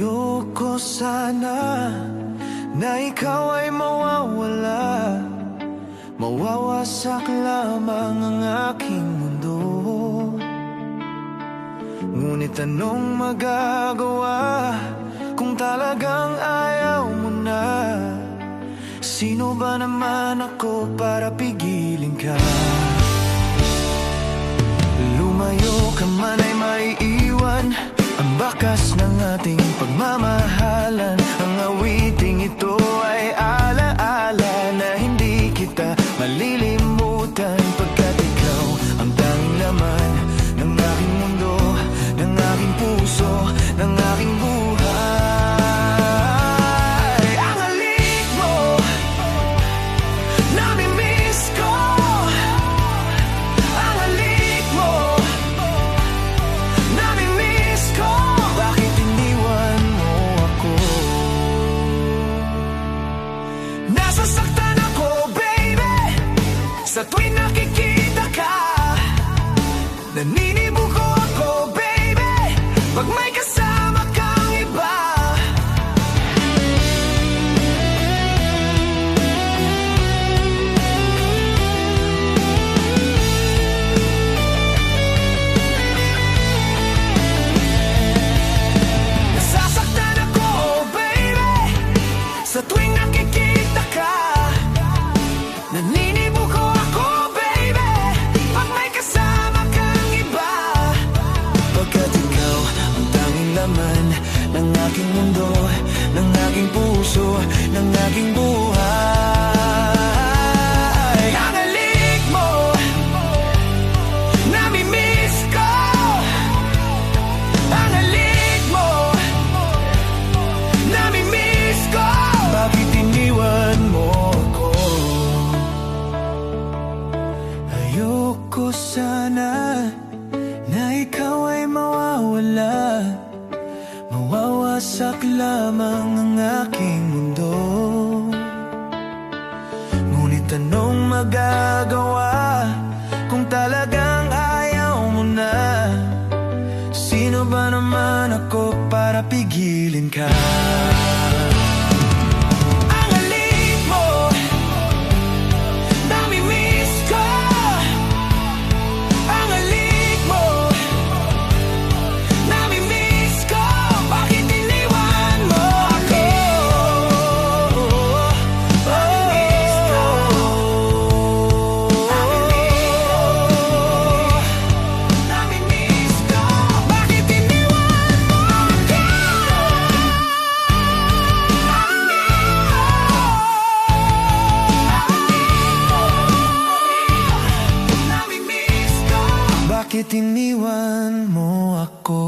Ayoko sana na ikaw ay mawawala, mawawasak lamang ang aking mundo. Ngunit anong magagawa kung talagang ayaw mo na? Sino ba naman ako para pigilin ka? Lumayo ka man ay maiiwan ang bakas ng ating pagmamahalan. Ang awiting ito ay alaala na hindi kita malilimutan, pagkat ikaw ang tanging laman ng aking mundo, ng aking puso, ng aking buhay. Ang halik mo, nami-miss ko. Ang halik mo, nami-miss ko. Bakit iniwan mo ako? Nasasaktan ako, baby, sa tuwing nakikita ka. Naninibuko ako, baby, pag may kasama kang iba. Nasasaktan ako, baby, sa tuwing nakikita ka. Naninibuko ako, baby, pag may kasama kang iba. Pagkat ikaw ang tanging laman ng aking mundo, ng aking puso, ng aking buhay. Ang halik mo, nami-miss ko. Ang halik mo, nami-miss ko. Bakit iniwan mo ako? Ayoko sana na ikaw ay mawawala, mawawasak lamang ang aking mundo. Ngunit anong magagawa kung talagang ayaw mo na? Sino ba naman ako para pigilin ka? Ang halik mo, nami-miss ko. Ang halik mo, nami-miss ko. Bakit iniwan mo ako? Nami-miss ko. Ang halik mo, nami-miss ko. Bakit iniwan mo ako? Nami-miss ko. Bakit iniwan mo ako?